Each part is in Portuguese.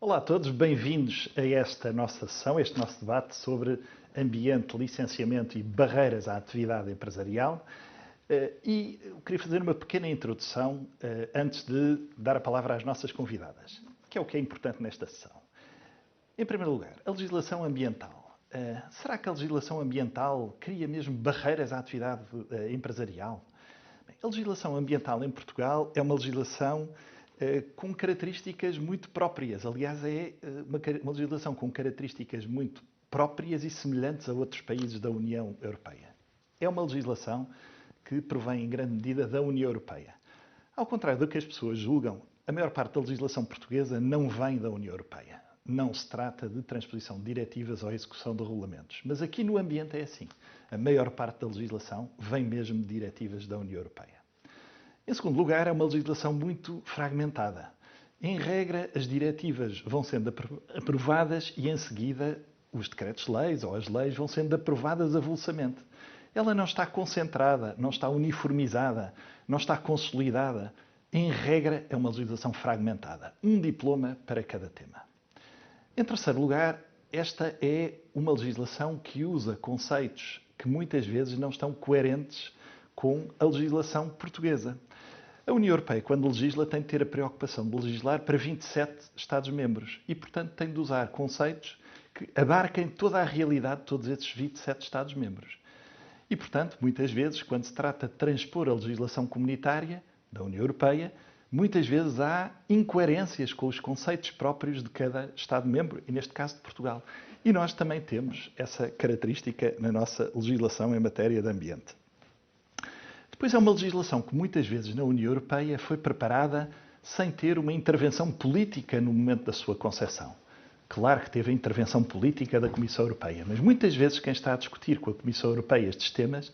Olá a todos, bem-vindos a esta nossa sessão, este nosso debate sobre ambiente, licenciamento e barreiras à atividade empresarial. E eu queria fazer uma pequena introdução antes de dar a palavra às nossas convidadas, que é o que é importante nesta sessão. Em primeiro lugar, a legislação ambiental. Será que a legislação ambiental cria mesmo barreiras à atividade empresarial? Bem, a legislação ambiental em Portugal é uma legislação com características muito próprias. Aliás, é uma legislação com características muito próprias e semelhantes a outros países da União Europeia. É uma legislação que provém em grande medida da União Europeia. Ao contrário do que as pessoas julgam, a maior parte da legislação portuguesa não vem da União Europeia. Não se trata de transposição de diretivas ou execução de regulamentos. Mas aqui no ambiente é assim. A maior parte da legislação vem mesmo de diretivas da União Europeia. Em segundo lugar, é uma legislação muito fragmentada. Em regra, as diretivas vão sendo aprovadas e, em seguida, os decretos-leis ou as leis vão sendo aprovadas avulsamente. Ela não está concentrada, não está uniformizada, não está consolidada. Em regra, é uma legislação fragmentada. Um diploma para cada tema. Em terceiro lugar, esta é uma legislação que usa conceitos que muitas vezes não estão coerentes com a legislação portuguesa. A União Europeia, quando legisla, tem de ter a preocupação de legislar para 27 Estados-membros e, portanto, tem de usar conceitos que abarquem toda a realidade de todos esses 27 Estados-membros. E, portanto, muitas vezes, quando se trata de transpor a legislação comunitária da União Europeia, muitas vezes há incoerências com os conceitos próprios de cada Estado-membro, e neste caso de Portugal. E nós também temos essa característica na nossa legislação em matéria de ambiente. Depois é uma legislação que muitas vezes na União Europeia foi preparada sem ter uma intervenção política no momento da sua concepção. Claro que teve a intervenção política da Comissão Europeia, mas muitas vezes quem está a discutir com a Comissão Europeia estes temas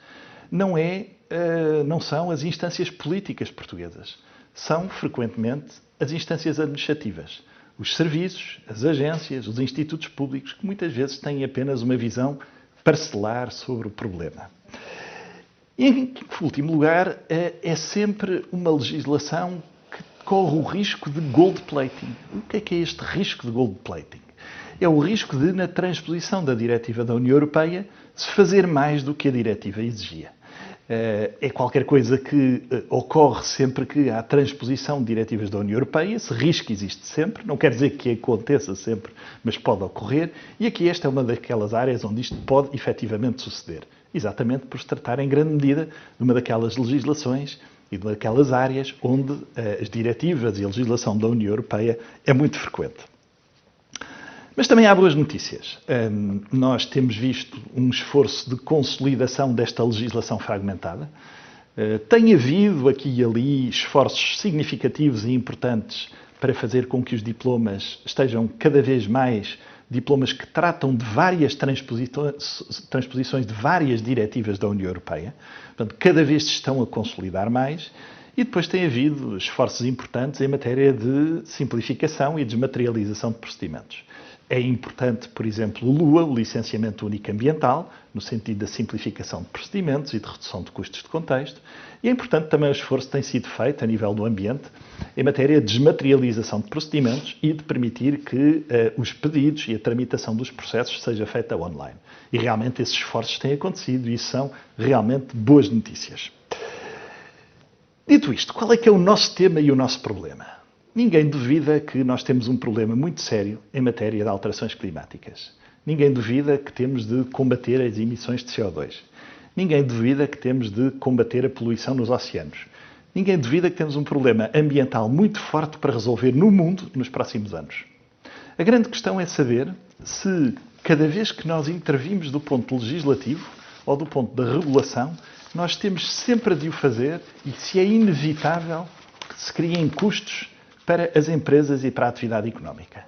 não são as instâncias políticas portuguesas. São, frequentemente, as instâncias administrativas, os serviços, as agências, os institutos públicos, que muitas vezes têm apenas uma visão parcelar sobre o problema. E, em último lugar, é sempre uma legislação que corre o risco de gold plating. O que é este risco de gold plating? É o risco de, na transposição da diretiva da União Europeia, se fazer mais do que a diretiva exigia. É qualquer coisa que ocorre sempre que há transposição de diretivas da União Europeia. Esse risco existe sempre, não quer dizer que aconteça sempre, mas pode ocorrer. E aqui esta é uma daquelas áreas onde isto pode efetivamente suceder. Exatamente por se tratar em grande medida de uma daquelas legislações e de daquelas áreas onde as diretivas e a legislação da União Europeia é muito frequente. Mas também há boas notícias. Nós temos visto um esforço de consolidação desta legislação fragmentada. Tem havido aqui e ali esforços significativos e importantes para fazer com que os diplomas estejam cada vez mais diplomas que tratam de várias transposições de várias diretivas da União Europeia. Portanto, cada vez se estão a consolidar mais. E depois tem havido esforços importantes em matéria de simplificação e desmaterialização de procedimentos. É importante, por exemplo, o LUA, o Licenciamento Único Ambiental, no sentido da simplificação de procedimentos e de redução de custos de contexto. E é importante também o esforço que tem sido feito a nível do ambiente em matéria de desmaterialização de procedimentos e de permitir que os pedidos e a tramitação dos processos seja feita online. E realmente esses esforços têm acontecido e são realmente boas notícias. Dito isto, qual é que é o nosso tema e o nosso problema? Ninguém duvida que nós temos um problema muito sério em matéria de alterações climáticas. Ninguém duvida que temos de combater as emissões de CO2. Ninguém duvida que temos de combater a poluição nos oceanos. Ninguém duvida que temos um problema ambiental muito forte para resolver no mundo nos próximos anos. A grande questão é saber se, cada vez que nós intervimos do ponto legislativo ou do ponto da regulação, nós temos sempre de o fazer e se é inevitável que se criem custos para as empresas e para a atividade económica.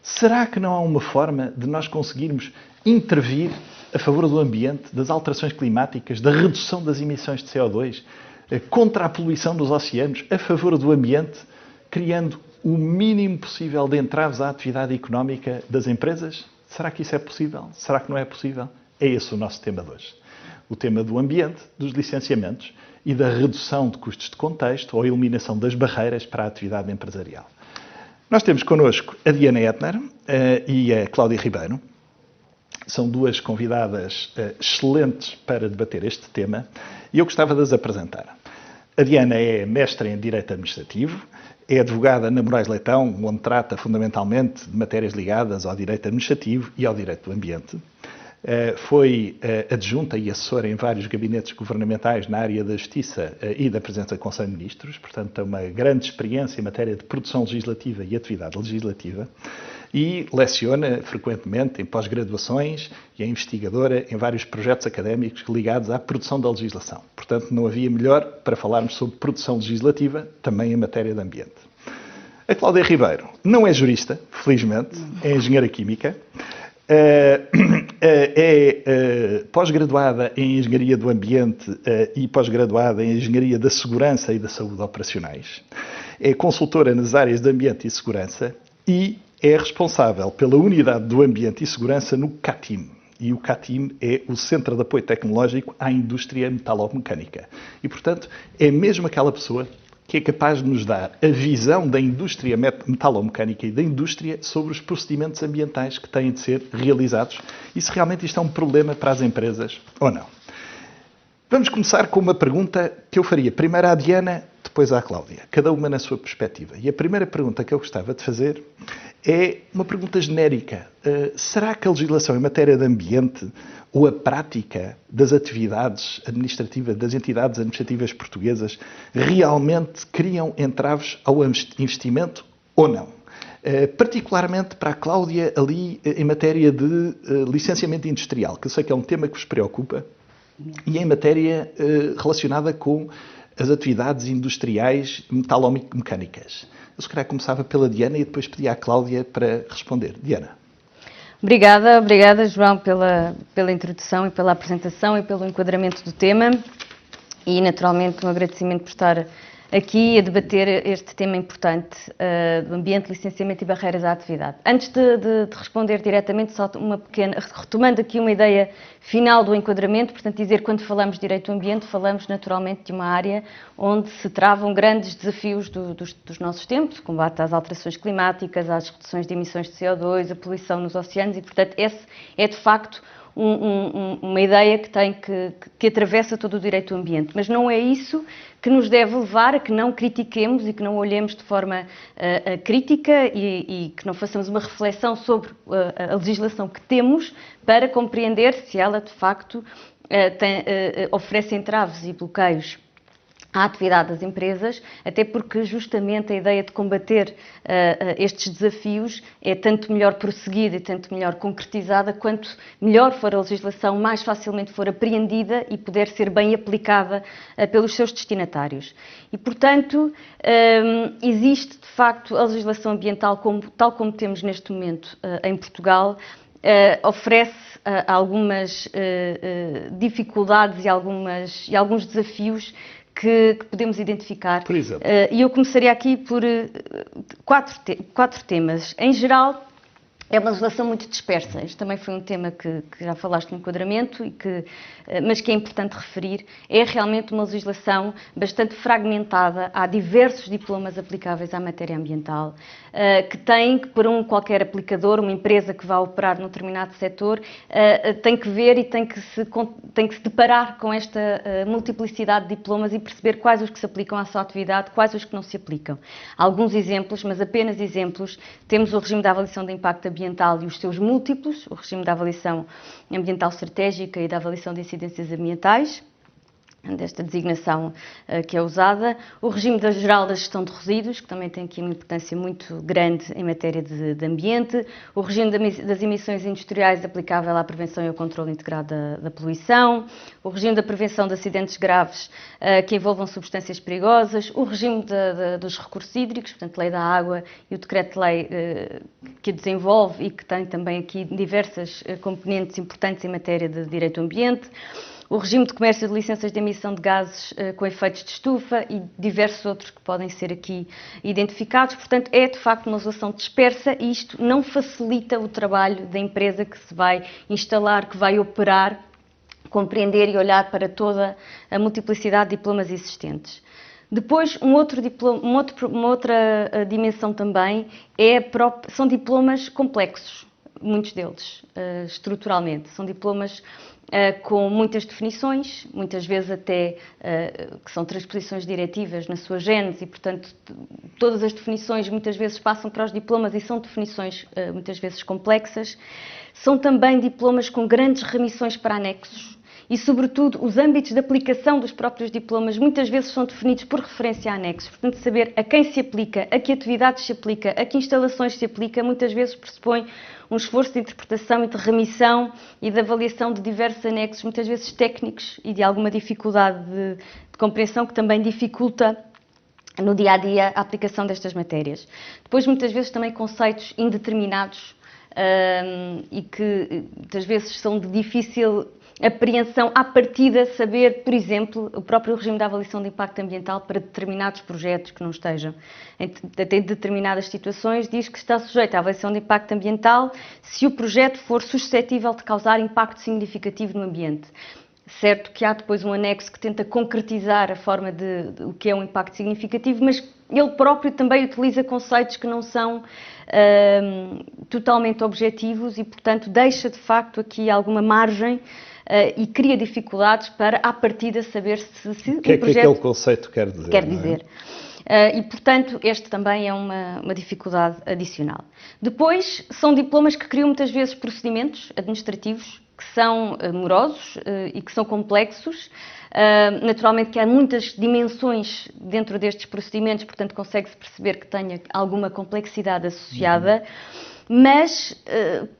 Será que não há uma forma de nós conseguirmos intervir a favor do ambiente, das alterações climáticas, da redução das emissões de CO2, contra a poluição dos oceanos, a favor do ambiente, criando o mínimo possível de entraves à atividade económica das empresas? Será que isso é possível? Será que não é possível? É esse o nosso tema de hoje. O tema do ambiente, dos licenciamentos e da redução de custos de contexto ou eliminação das barreiras para a atividade empresarial. Nós temos connosco a Diana Ettner e a Cláudia Ribeiro. São duas convidadas excelentes para debater este tema e eu gostava de as apresentar. A Diana é mestra em Direito Administrativo, é advogada na Moraes Leitão, onde trata fundamentalmente de matérias ligadas ao Direito Administrativo e ao Direito do Ambiente. Foi adjunta e assessora em vários gabinetes governamentais na área da Justiça e da Presidência do Conselho de Ministros, portanto tem uma grande experiência em matéria de produção legislativa e atividade legislativa e leciona frequentemente em pós-graduações e é investigadora em vários projetos académicos ligados à produção da legislação. Portanto, não havia melhor para falarmos sobre produção legislativa, também em matéria de ambiente. A Cláudia Ribeiro não é jurista, felizmente, é engenheira química, é pós-graduada em Engenharia do Ambiente e pós-graduada em Engenharia da Segurança e da Saúde Operacionais. É consultora nas áreas de Ambiente e Segurança e é responsável pela Unidade do Ambiente e Segurança no CATIM. E o CATIM é o Centro de Apoio Tecnológico à Indústria Metalomecânica. E, portanto, é mesmo aquela pessoa que é capaz de nos dar a visão da indústria metalomecânica e da indústria sobre os procedimentos ambientais que têm de ser realizados e se realmente isto é um problema para as empresas ou não. Vamos começar com uma pergunta que eu faria primeiro à Diana, depois à Cláudia, cada uma na sua perspectiva. E a primeira pergunta que eu gostava de fazer é uma pergunta genérica. Será que a legislação em matéria de ambiente ou a prática das atividades administrativas, das entidades administrativas portuguesas, realmente criam entraves ao investimento ou não? Particularmente para a Cláudia ali em matéria de licenciamento industrial, que eu sei que é um tema que vos preocupa, e em matéria relacionada com as atividades industriais metalomecânicas. Eu se calhar começava pela Diana e depois pedia à Cláudia para responder. Diana. Obrigada, João, pela introdução e pela apresentação e pelo enquadramento do tema e, naturalmente, um agradecimento por estar aqui a debater este tema importante do ambiente, licenciamento e barreiras à atividade. Antes de responder diretamente, só uma pequena, retomando aqui uma ideia final do enquadramento, portanto, dizer que quando falamos de direito do ambiente, falamos naturalmente de uma área onde se travam grandes desafios dos nossos tempos, combate às alterações climáticas, às reduções de emissões de CO2, a poluição nos oceanos e, portanto, esse é de facto uma ideia que atravessa todo o direito do ambiente. Mas não é isso que nos deve levar a que não critiquemos e que não olhemos de forma crítica e que não façamos uma reflexão sobre a legislação que temos para compreender se ela, de facto, oferece entraves e bloqueios à atividade das empresas, até porque justamente a ideia de combater estes desafios é tanto melhor prosseguida e tanto melhor concretizada quanto melhor for a legislação, mais facilmente for apreendida e puder ser bem aplicada pelos seus destinatários. E, portanto, existe de facto a legislação ambiental tal como temos neste momento em Portugal, oferece algumas dificuldades e alguns desafios que podemos identificar. Por exemplo. E eu começaria aqui por quatro temas. Em geral, é uma legislação muito dispersa. Este também foi um tema que já falaste no enquadramento, mas que é importante referir. É realmente uma legislação bastante fragmentada. Há diversos diplomas aplicáveis à matéria ambiental, que tem que, para qualquer aplicador, uma empresa que vá operar num determinado setor, tem que ver e tem que se deparar com esta multiplicidade de diplomas e perceber quais os que se aplicam à sua atividade, quais os que não se aplicam. Alguns exemplos, mas apenas exemplos. Temos o regime de avaliação de impacto ambiental e os seus múltiplos, o regime de avaliação ambiental estratégica e da avaliação de incidências ambientais, desta designação que é usada, o regime geral da gestão de resíduos, que também tem aqui uma importância muito grande em matéria de ambiente, o regime das emissões industriais aplicável à prevenção e ao controle integrado da poluição, o regime da prevenção de acidentes graves que envolvam substâncias perigosas, o regime dos recursos hídricos, portanto, lei da água e o decreto-lei que desenvolve e que tem também aqui diversas componentes importantes em matéria de direito do ambiente, o regime de comércio de licenças de emissão de gases com efeitos de estufa e diversos outros que podem ser aqui identificados. Portanto, é de facto uma legislação dispersa e isto não facilita o trabalho da empresa que se vai instalar, que vai operar, compreender e olhar para toda a multiplicidade de diplomas existentes. Depois, uma outra dimensão também são diplomas complexos, muitos deles, estruturalmente. São diplomas com muitas definições, muitas vezes até que são transposições diretivas na sua gênese e, portanto, todas as definições muitas vezes passam para os diplomas e são definições muitas vezes complexas. São também diplomas com grandes remissões para anexos. E, sobretudo, os âmbitos de aplicação dos próprios diplomas muitas vezes são definidos por referência a anexos. Portanto, saber a quem se aplica, a que atividades se aplica, a que instalações se aplica, muitas vezes pressupõe um esforço de interpretação e de remissão e de avaliação de diversos anexos, muitas vezes técnicos e de alguma dificuldade de compreensão que também dificulta no dia-a-dia a aplicação destas matérias. Depois, muitas vezes, também conceitos indeterminados e que, muitas vezes, são de difícil apreensão à partida, saber, por exemplo, o próprio regime de avaliação de impacto ambiental para determinados projetos que não estejam até determinadas situações, diz que está sujeito à avaliação de impacto ambiental se o projeto for suscetível de causar impacto significativo no ambiente. Certo que há depois um anexo que tenta concretizar a forma de o que é um impacto significativo, mas ele próprio também utiliza conceitos que não são totalmente objetivos e, portanto, deixa de facto aqui alguma margem e cria dificuldades para, à partida, saber se o que é que aquele conceito quer dizer. Quer dizer. E, portanto, este também é uma dificuldade adicional. Depois, são diplomas que criam muitas vezes procedimentos administrativos que são morosos e que são complexos. Naturalmente que há muitas dimensões dentro destes procedimentos, portanto consegue-se perceber que tenha alguma complexidade associada, mas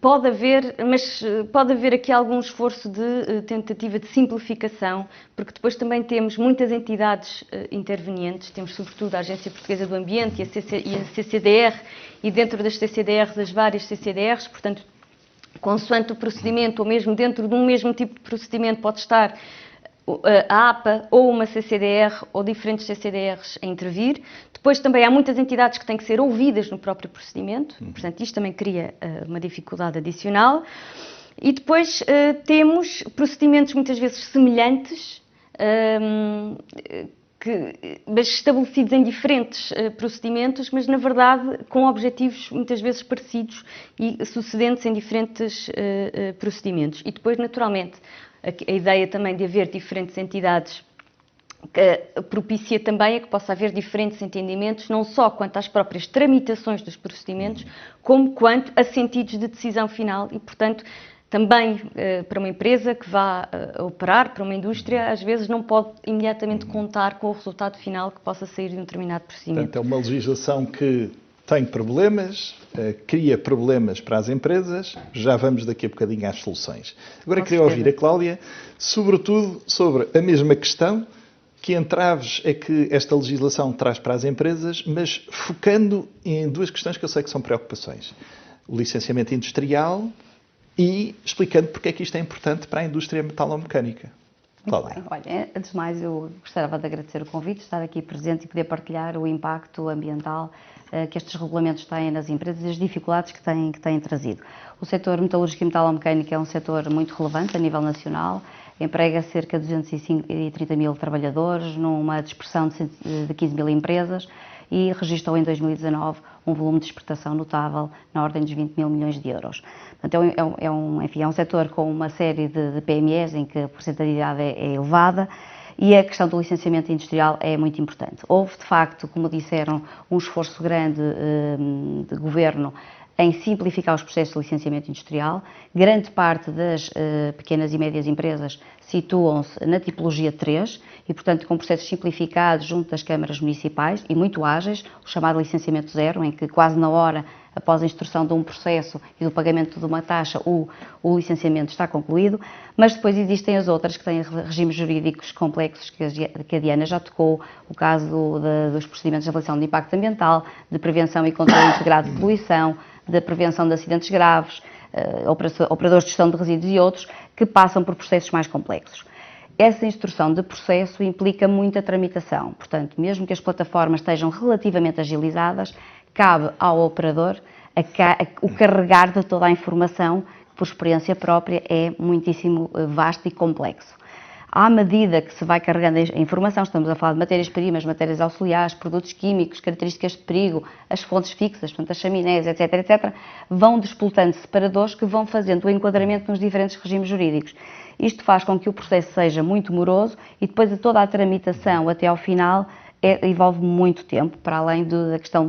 pode haver aqui algum esforço de tentativa de simplificação, porque depois também temos muitas entidades intervenientes, temos sobretudo a Agência Portuguesa do Ambiente e a CCDR, e dentro das CCDRs as várias CCDRs, portanto, consoante o procedimento, ou mesmo dentro de um mesmo tipo de procedimento, pode estar a APA ou uma CCDR ou diferentes CCDRs a intervir. Depois também há muitas entidades que têm que ser ouvidas no próprio procedimento, portanto isto também cria uma dificuldade adicional. E depois temos procedimentos muitas vezes semelhantes, mas estabelecidos em diferentes procedimentos, mas na verdade com objetivos muitas vezes parecidos e sucedentes em diferentes procedimentos. E depois, naturalmente, a ideia também de haver diferentes entidades que propicia também a que possa haver diferentes entendimentos, não só quanto às próprias tramitações dos procedimentos, como quanto a sentidos de decisão final e, portanto, também para uma empresa que vá operar, para uma indústria, às vezes não pode imediatamente contar com o resultado final que possa sair de um determinado procedimento. Portanto, é uma legislação que tem problemas, cria problemas para as empresas, já vamos daqui a bocadinho às soluções. Agora queria ouvir a Cláudia, sobretudo sobre a mesma questão, que entraves é que esta legislação traz para as empresas, mas focando em duas questões que eu sei que são preocupações. O licenciamento industrial e explicando porque é que isto é importante para a indústria metalomecânica. Muito bem. Olha, antes de mais, eu gostaria de agradecer o convite, estar aqui presente e poder partilhar o impacto ambiental que estes regulamentos têm nas empresas e as dificuldades que têm trazido. O setor metalúrgico e metalomecânico é um setor muito relevante a nível nacional, emprega cerca de 230 mil trabalhadores, numa dispersão de 15 mil empresas e registrou em 2019 um volume de exportação notável na ordem dos 20 mil milhões de euros. Portanto, é um setor com uma série de PMEs em que a porcentagem é elevada e a questão do licenciamento industrial é muito importante. Houve, de facto, como disseram, um esforço grande de governo em simplificar os processos de licenciamento industrial. Grande parte das pequenas e médias empresas situam-se na tipologia 3 e, portanto, com processos simplificados junto das câmaras municipais e muito ágeis, o chamado licenciamento zero, em que quase na hora, após a instrução de um processo e do pagamento de uma taxa, o licenciamento está concluído, mas depois existem as outras que têm regimes jurídicos complexos, que a Diana já tocou, o caso dos procedimentos de avaliação de impacto ambiental, de prevenção e controle integrado de poluição, da prevenção de acidentes graves, operadores de gestão de resíduos e outros, que passam por processos mais complexos. Essa instrução de processo implica muita tramitação, portanto, mesmo que as plataformas estejam relativamente agilizadas, cabe ao operador o carregar de toda a informação, que por experiência própria é muitíssimo vasto e complexo. À medida que se vai carregando a informação, estamos a falar de matérias-primas, matérias auxiliares, produtos químicos, características de perigo, as fontes fixas, portanto as chaminés, etc, etc, vão despoltando separadores que vão fazendo o enquadramento nos diferentes regimes jurídicos. Isto faz com que o processo seja muito moroso e depois de toda a tramitação até ao final envolve muito tempo, para além da questão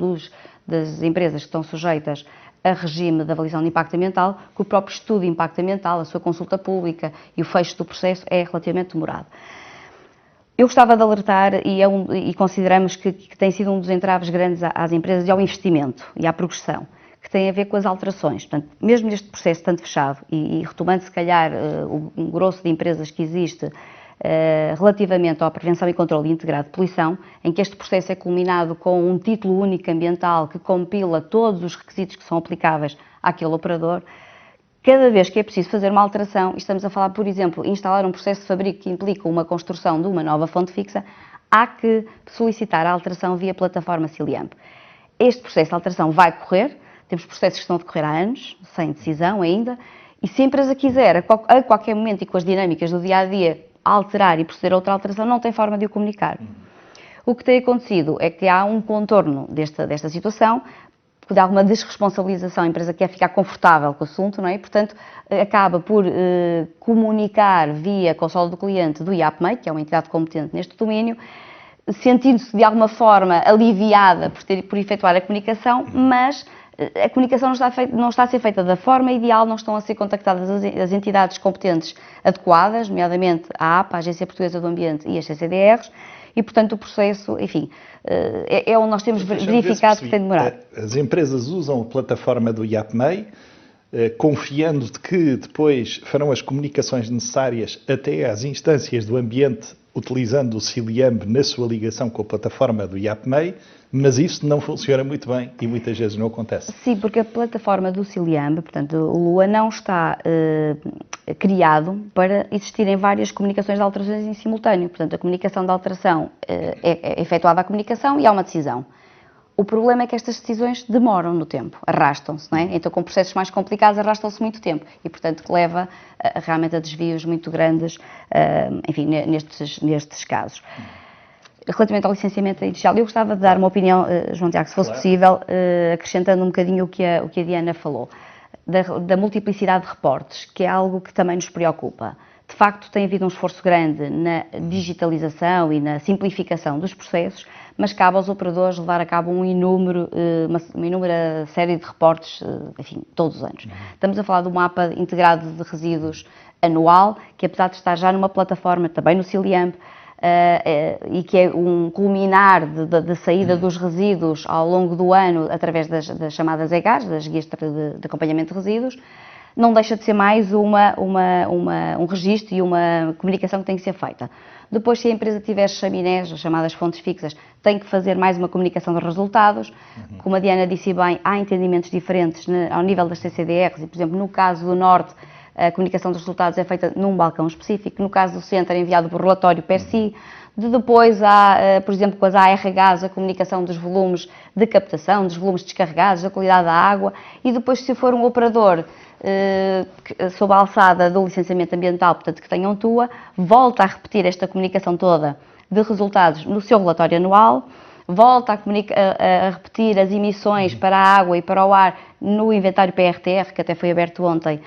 das empresas que estão sujeitas a regime de avaliação de impacto ambiental, que o próprio estudo de impacto ambiental, a sua consulta pública e o fecho do processo é relativamente demorado. Eu gostava de alertar, e consideramos que tem sido um dos entraves grandes às empresas e ao investimento e à progressão, que tem a ver com as alterações. Portanto, mesmo neste processo tanto fechado, e retomando se calhar um grosso de empresas que existe, relativamente à prevenção e controle integrado de poluição, em que este processo é culminado com um título único ambiental que compila todos os requisitos que são aplicáveis àquele operador. Cada vez que é preciso fazer uma alteração, e estamos a falar, por exemplo, instalar um processo de fabrico que implica uma construção de uma nova fonte fixa, há que solicitar a alteração via plataforma Ciliamp. Este processo de alteração vai correr, temos processos que estão a decorrer há anos, sem decisão ainda, e se a empresa quiser, a qualquer momento e com as dinâmicas do dia-a-dia, alterar e proceder a outra alteração, não tem forma de o comunicar. O que tem acontecido é que há um contorno desta situação, de alguma desresponsabilização, a empresa quer ficar confortável com o assunto, não é? Portanto, acaba por comunicar via console do cliente do IAPMEI, que é uma entidade competente neste domínio, sentindo-se de alguma forma aliviada por efetuar a comunicação, mas a comunicação não está a ser feita da forma ideal, não estão a ser contactadas as entidades competentes adequadas, nomeadamente a APA, a Agência Portuguesa do Ambiente e as CCDRs, e portanto o processo, enfim, é onde nós temos verificado que tem demorado. As empresas usam a plataforma do IAPMEI, confiando de que depois farão as comunicações necessárias até às instâncias do ambiente, utilizando o Ciliamp na sua ligação com a plataforma do IAPMEI, mas isso não funciona muito bem e muitas vezes não acontece. Sim, porque a plataforma do Ciliamp, portanto, o Lua não está criado para existirem várias comunicações de alterações em simultâneo. Portanto, a comunicação de alteração é efetuada a comunicação e há uma decisão. O problema é que estas decisões demoram no tempo, arrastam-se, não é? Então, com processos mais complicados, arrastam-se muito tempo e, portanto, que leva realmente a desvios muito grandes, enfim, nestes casos. Relativamente ao licenciamento inicial, eu gostava de dar uma opinião, João Tiago, se fosse possível, acrescentando um bocadinho o que a Diana falou, da multiplicidade de reportes, que é algo que também nos preocupa. De facto, tem havido um esforço grande na digitalização e na simplificação dos processos, mas cabe aos operadores levar a cabo uma inúmera série de reportes, enfim, todos os anos. Estamos a falar do mapa integrado de resíduos anual, que apesar de estar já numa plataforma, também no Ciliamp, e que é um culminar da saída dos resíduos ao longo do ano através das chamadas EGAs, das Guias de Acompanhamento de Resíduos, não deixa de ser mais um registro e uma comunicação que tem que ser feita. Depois, se a empresa tiver chaminés, as chamadas fontes fixas, tem que fazer mais uma comunicação dos resultados. Como a Diana disse bem, há entendimentos diferentes ao nível das CCDRs e, por exemplo, no caso do Norte, a comunicação dos resultados é feita num balcão específico, no caso do Centro é enviado por relatório per si. Depois há, por exemplo, com as ARHs, a comunicação dos volumes de captação, dos volumes descarregados, da qualidade da água, e depois, se for um operador sob a alçada do licenciamento ambiental, portanto que tenham TUA, volta a repetir esta comunicação toda de resultados no seu relatório anual, volta a repetir as emissões para a água e para o ar no inventário PRTR, que até foi aberto ontem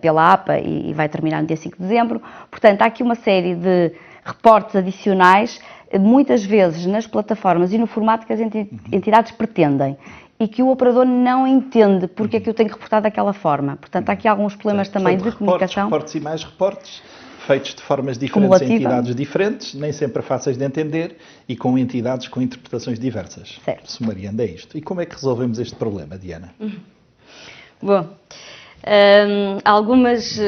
pela APA e vai terminar no dia 5 de dezembro. Portanto, há aqui uma série de reportes adicionais, muitas vezes nas plataformas e no formato que as entidades pretendem, e que o operador não entende porque é que eu tenho que reportar daquela forma. Portanto, há aqui alguns problemas também de comunicação. Reportes e mais reportes, feitos de formas diferentes em entidades diferentes, nem sempre fáceis de entender e com entidades com interpretações diversas. Certo. Sumariando, é isto. E como é que resolvemos este problema, Diana? Bom, algumas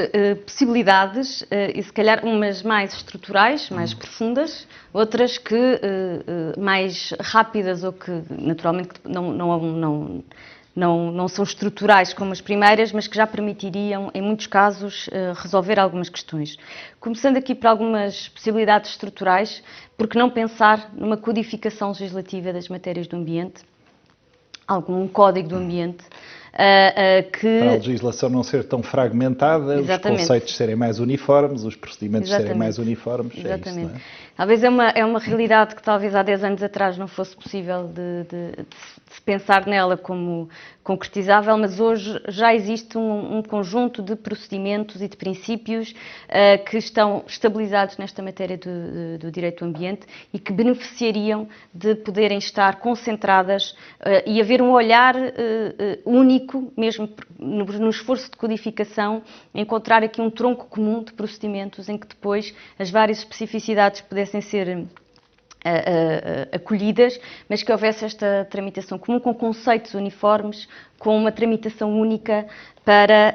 possibilidades, e se calhar umas mais estruturais, mais profundas, outras que mais rápidas ou que naturalmente não são estruturais como as primeiras, mas que já permitiriam, em muitos casos, resolver algumas questões. Começando aqui por algumas possibilidades estruturais, porque não pensar numa codificação legislativa das matérias do ambiente, algum código do ambiente, Para a legislação não ser tão fragmentada, Exatamente. os conceitos serem mais uniformes, os procedimentos Exatamente. serem mais uniformes. Exatamente. É isso, não é? Talvez é uma realidade que talvez há 10 anos atrás não fosse possível de se pensar nela como concretizável, mas hoje já existe um conjunto de procedimentos e de princípios que estão estabilizados nesta matéria do direito do ambiente e que beneficiariam de poderem estar concentradas e haver um olhar único, mesmo no esforço de codificação, encontrar aqui um tronco comum de procedimentos em que depois as várias especificidades pudessem ser acolhidas, mas que houvesse esta tramitação comum com conceitos uniformes, com uma tramitação única para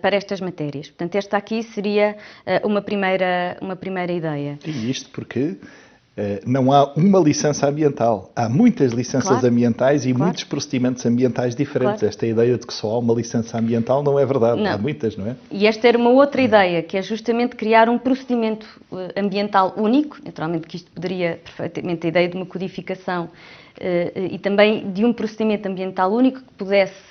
estas matérias. Portanto, esta aqui seria uma primeira ideia. E isto porque não há uma licença ambiental. Há muitas licenças ambientais e muitos procedimentos ambientais diferentes. Esta ideia de que só há uma licença ambiental não é verdade. Não. Há muitas, não é? E esta era uma outra ideia, que é justamente criar um procedimento ambiental único. Naturalmente que isto poderia, perfeitamente, a ideia de uma codificação e também de um procedimento ambiental único que pudesse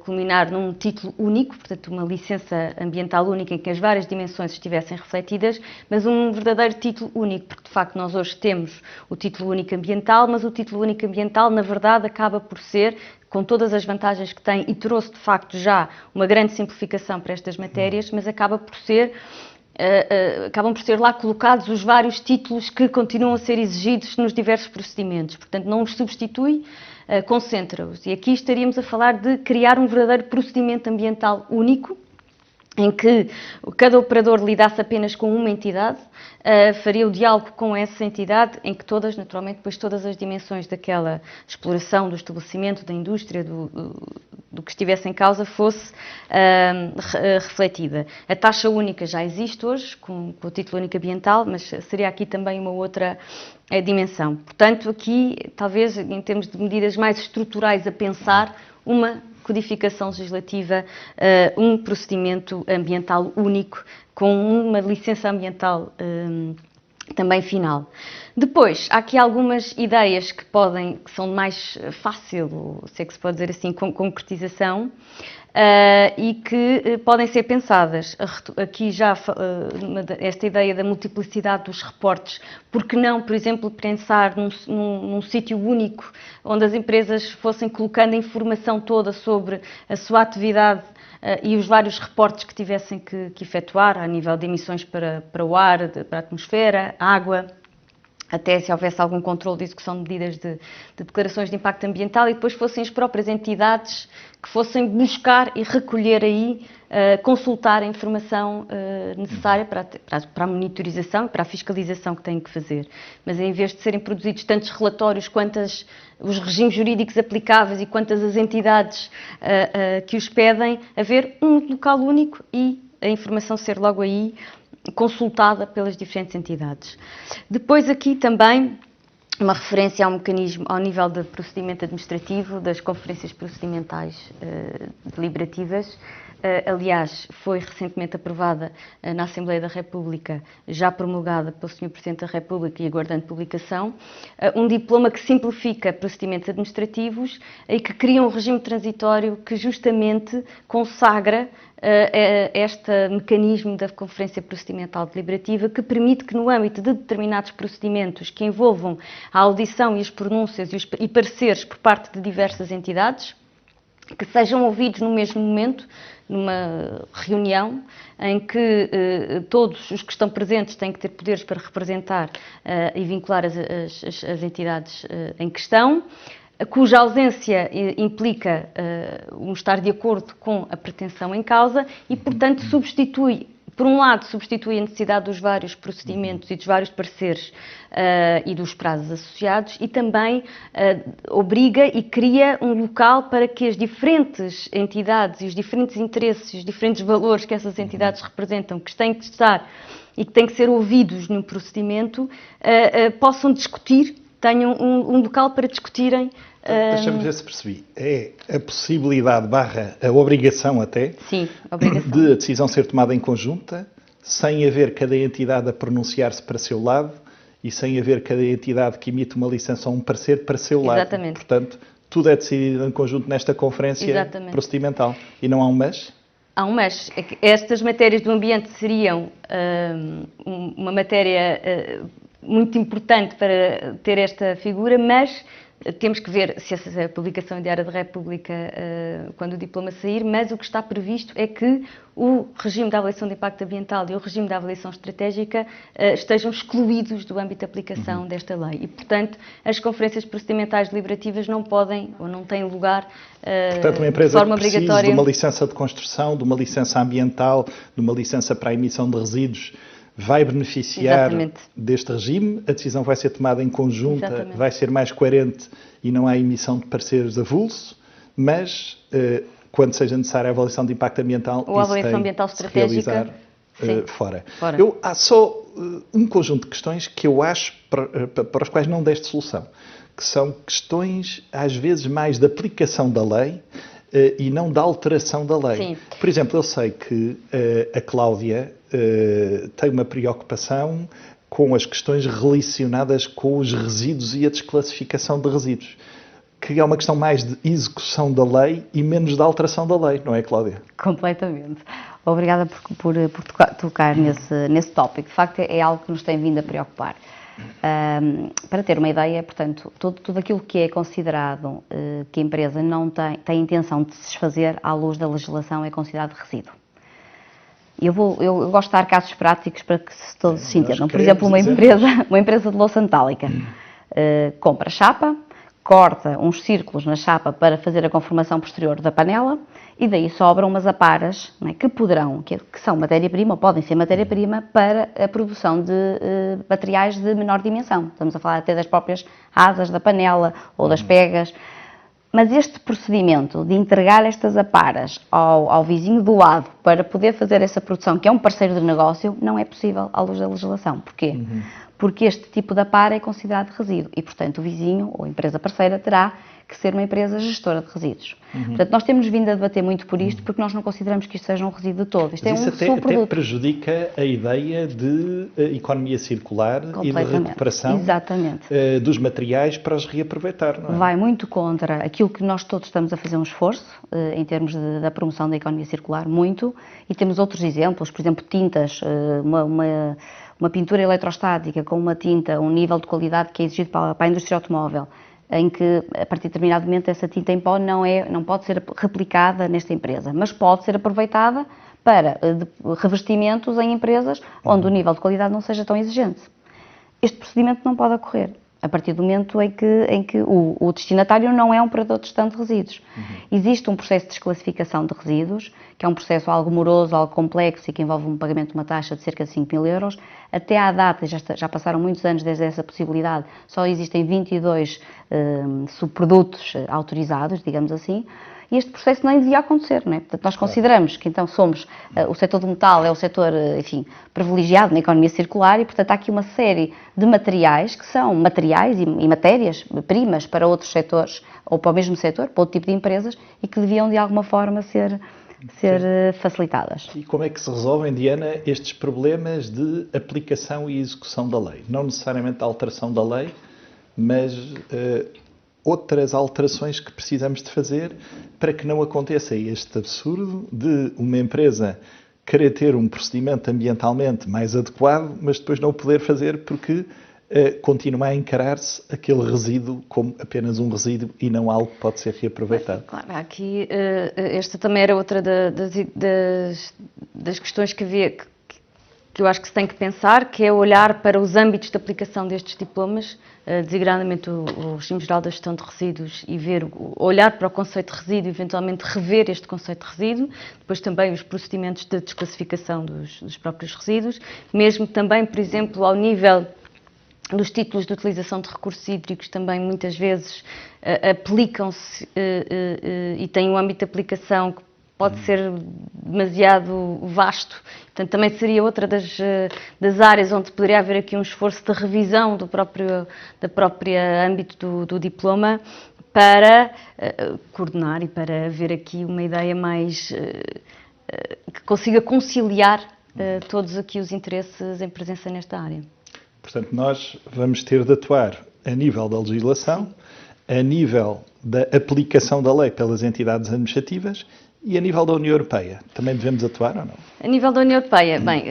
culminar num título único, portanto uma licença ambiental única em que as várias dimensões estivessem refletidas, mas um verdadeiro título único, porque de facto nós hoje temos o título único ambiental, mas o título único ambiental na verdade acaba por ser, com todas as vantagens que tem e trouxe de facto já uma grande simplificação para estas matérias, mas acabam por ser lá colocados os vários títulos que continuam a ser exigidos nos diversos procedimentos, portanto não os substitui, concentra-os. E aqui estaríamos a falar de criar um verdadeiro procedimento ambiental único, em que cada operador lidasse apenas com uma entidade, faria o diálogo com essa entidade, em que todas, naturalmente, depois todas as dimensões daquela exploração, do estabelecimento, da indústria, do que estivesse em causa, fosse refletida. A taxa única já existe hoje, com o título único ambiental, mas seria aqui também uma outra dimensão. Portanto, aqui, talvez, em termos de medidas mais estruturais a pensar, uma codificação legislativa, um procedimento ambiental único, com uma licença ambiental também final. Depois, há aqui algumas ideias que são mais fácil, se é que se pode dizer assim, com concretização, e que podem ser pensadas. Aqui já esta ideia da multiplicidade dos reportes, porque não, por exemplo, pensar num sítio único onde as empresas fossem colocando a informação toda sobre a sua atividade e os vários reportes que tivessem que efetuar a nível de emissões para o ar, para a atmosfera, água, até se houvesse algum controle de execução de medidas de declarações de impacto ambiental, e depois fossem as próprias entidades que fossem buscar e recolher aí, consultar a informação necessária para a monitorização e para a fiscalização que têm que fazer. Mas em vez de serem produzidos tantos relatórios quantos os regimes jurídicos aplicáveis e quantas as entidades que os pedem, haver um local único e a informação ser logo aí consultada pelas diferentes entidades. Depois aqui também uma referência ao mecanismo, ao nível de procedimento administrativo das conferências procedimentais deliberativas. Aliás, foi recentemente aprovada na Assembleia da República, já promulgada pelo Sr. Presidente da República e aguardando publicação, um diploma que simplifica procedimentos administrativos e que cria um regime transitório que justamente consagra este mecanismo da Conferência Procedimental Deliberativa, que permite que no âmbito de determinados procedimentos que envolvam a audição e as pronúncias e pareceres por parte de diversas entidades, que sejam ouvidos no mesmo momento, numa reunião em que todos os que estão presentes têm que ter poderes para representar e vincular as entidades em questão, cuja ausência implica um estar de acordo com a pretensão em causa e, portanto, substitui, por um lado, substitui a necessidade dos vários procedimentos e dos vários pareceres e dos prazos associados, e também obriga e cria um local para que as diferentes entidades e os diferentes interesses e os diferentes valores que essas entidades representam, que têm que estar e que têm que ser ouvidos no procedimento, possam discutir, tenham um local para discutirem. Deixa-me ver se percebi. É a possibilidade / a obrigação até Sim, obrigação. De a decisão ser tomada em conjunta, sem haver cada entidade a pronunciar-se para seu lado e sem haver cada entidade que emite uma licença ou um parecer para seu lado. Exatamente. Portanto, tudo é decidido em conjunto nesta conferência Exatamente. procedimental. E não há um mas? Há um mas. É que estas matérias do ambiente seriam uma matéria muito importante para ter esta figura, mas temos que ver se essa publicação em Diário da República, quando o diploma sair, mas o que está previsto é que o regime de avaliação de impacto ambiental e o regime de avaliação estratégica estejam excluídos do âmbito de aplicação desta lei. E, portanto, as conferências procedimentais deliberativas não podem ou não têm lugar portanto, uma de empresa forma que precisa obrigatória. de uma licença de construção, de uma licença ambiental, de uma licença para a emissão de resíduos, vai beneficiar Exatamente. deste regime, a decisão vai ser tomada em conjunta, Exatamente. vai ser mais coerente e não há emissão de pareceres avulso, mas quando seja necessária a avaliação de impacto ambiental, Ou a isso avaliação tem ambiental de se estratégica, realizar sim, fora. fora. Há só um conjunto de questões que eu acho para os quais não deste solução, que são questões às vezes mais de aplicação da lei e não da alteração da lei. Sim. Por exemplo, eu sei que a Cláudia tem uma preocupação com as questões relacionadas com os resíduos e a desclassificação de resíduos, que é uma questão mais de execução da lei e menos da alteração da lei, não é, Cláudia? Completamente. Obrigada por tocar nesse tópico. De facto, é algo que nos tem vindo a preocupar. Para ter uma ideia, portanto, tudo aquilo que é considerado que a empresa não tem intenção de se desfazer à luz da legislação é considerado resíduo. Eu gosto de dar casos práticos para que todos se entendam. Por exemplo, uma empresa de louça metálica compra chapa, corta uns círculos na chapa para fazer a conformação posterior da panela e daí sobram umas aparas, não é, que são matéria-prima, ou podem ser matéria-prima, para a produção de materiais de menor dimensão. Estamos a falar até das próprias asas da panela ou das pegas. Mas este procedimento de entregar estas aparas ao vizinho do lado para poder fazer essa produção, que é um parceiro de negócio, não é possível à luz da legislação. Porquê? Porque este tipo de apara é considerado resíduo e, portanto, o vizinho ou a empresa parceira terá que ser uma empresa gestora de resíduos. Portanto, nós temos vindo a debater muito por isto porque nós não consideramos que isto seja um resíduo todo. Isto Mas é um isso até subproduto. prejudica a ideia de economia circular e de recuperação dos materiais para os reaproveitar, não é? Vai muito contra aquilo que nós todos estamos a fazer um esforço em termos da promoção da economia circular, muito, e temos outros exemplos, por exemplo, tintas, uma pintura eletrostática com uma tinta, um nível de qualidade que é exigido para a indústria automóvel, em que, a partir de determinado momento, essa tinta em pó não pode ser replicada nesta empresa, mas pode ser aproveitada para revestimentos em empresas onde o nível de qualidade não seja tão exigente. Este procedimento não pode ocorrer a partir do momento em que o destinatário não é um operador de gestão de resíduos. Existe um processo de desclassificação de resíduos, que é um processo algo moroso, algo complexo e que envolve um pagamento de uma taxa de cerca de 5.000 euros. Até à data, já passaram muitos anos desde essa possibilidade, só existem 22 subprodutos autorizados, digamos assim, e este processo não devia acontecer, não é? Portanto, nós consideramos que então somos, o setor do metal é o setor, enfim, privilegiado na economia circular e, portanto, há aqui uma série de materiais que são materiais e matérias-primas para outros setores, ou para o mesmo setor, para outro tipo de empresas, e que deviam, de alguma forma, ser facilitadas. E como é que se resolvem, Diana, estes problemas de aplicação e execução da lei? Não necessariamente a alteração da lei, mas outras alterações que precisamos de fazer para que não aconteça este absurdo de uma empresa querer ter um procedimento ambientalmente mais adequado, mas depois não o poder fazer porque continua a encarar-se aquele resíduo como apenas um resíduo e não algo que pode ser reaproveitado. Claro, aqui esta também era outra das questões que eu acho que se tem que pensar, que é olhar para os âmbitos de aplicação destes diplomas, designadamente o regime geral da gestão de resíduos, e olhar para o conceito de resíduo e eventualmente rever este conceito de resíduo, depois também os procedimentos de desclassificação dos próprios resíduos, mesmo também, por exemplo, ao nível dos títulos de utilização de recursos hídricos, também muitas vezes aplicam-se e têm um âmbito de aplicação que pode ser demasiado vasto. Portanto, também seria outra das áreas onde poderia haver aqui um esforço de revisão da própria âmbito do diploma para coordenar e para haver aqui uma ideia mais que consiga conciliar todos aqui os interesses em presença nesta área. Portanto, nós vamos ter de atuar a nível da legislação, a nível da aplicação da lei pelas entidades administrativas e a nível da União Europeia. Também devemos atuar ou não? A nível da União Europeia, bem,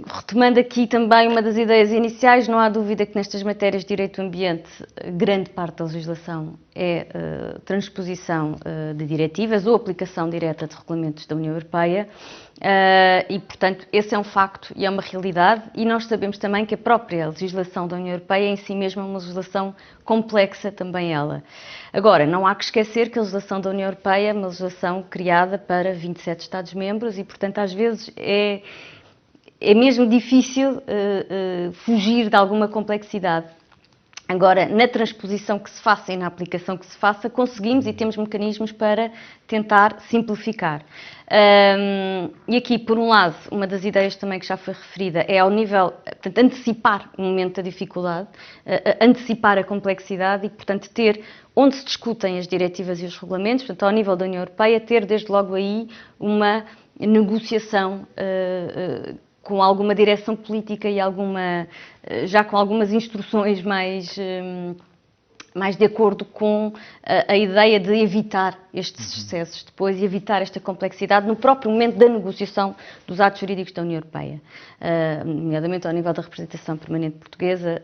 retomando aqui também uma das ideias iniciais, não há dúvida que nestas matérias de direito do ambiente, grande parte da legislação é transposição de diretivas ou aplicação direta de regulamentos da União Europeia. E, portanto, esse é um facto e é uma realidade, e nós sabemos também que a própria legislação da União Europeia em si mesma é uma legislação complexa também ela. Agora, não há que esquecer que a legislação da União Europeia é uma legislação criada para 27 Estados-membros e, portanto, às vezes é mesmo difícil fugir de alguma complexidade. Agora, na transposição que se faça e na aplicação que se faça, conseguimos e temos mecanismos para tentar simplificar. E aqui, por um lado, uma das ideias também que já foi referida é ao nível, portanto, antecipar o momento da dificuldade, antecipar a complexidade e, portanto, ter onde se discutem as diretivas e os regulamentos, portanto, ao nível da União Europeia, ter desde logo aí uma negociação com alguma direção política e já com algumas instruções mais de acordo com a ideia de evitar estes excessos depois e evitar esta complexidade no próprio momento da negociação dos atos jurídicos da União Europeia, nomeadamente ao nível da representação permanente portuguesa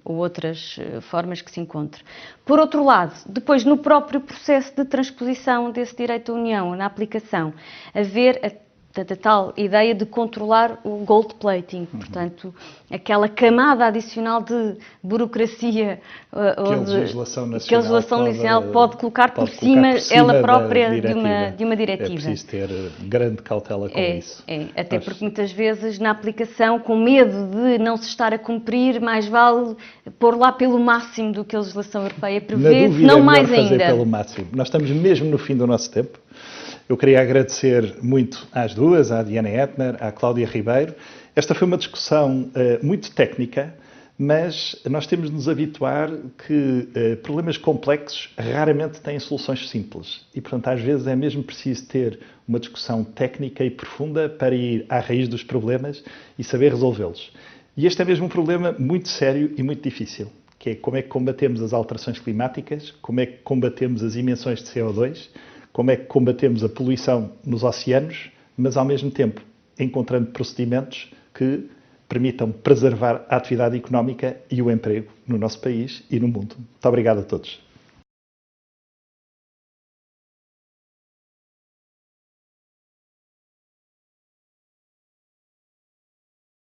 ou outras formas que se encontre. Por outro lado, depois no próprio processo de transposição desse direito da União, na aplicação, haver a tal ideia de controlar o gold plating, portanto, aquela camada adicional de burocracia que a legislação nacional pode colocar por cima ela própria de uma diretiva. É preciso ter grande cautela com isso. Até porque muitas vezes na aplicação, com medo de não se estar a cumprir, mais vale pôr lá pelo máximo do que a legislação europeia prevê, se não mais ainda. Pelo máximo. Nós estamos mesmo no fim do nosso tempo. Eu queria agradecer muito às duas, à Diana Ettner, à Cláudia Ribeiro. Esta foi uma discussão muito técnica, mas nós temos de nos habituar que problemas complexos raramente têm soluções simples. E, portanto, às vezes é mesmo preciso ter uma discussão técnica e profunda para ir à raiz dos problemas e saber resolvê-los. E este é mesmo um problema muito sério e muito difícil, que é como é que combatemos as alterações climáticas, como é que combatemos as emissões de CO2, como é que combatemos a poluição nos oceanos, mas ao mesmo tempo encontrando procedimentos que permitam preservar a atividade económica e o emprego no nosso país e no mundo. Muito obrigado a todos.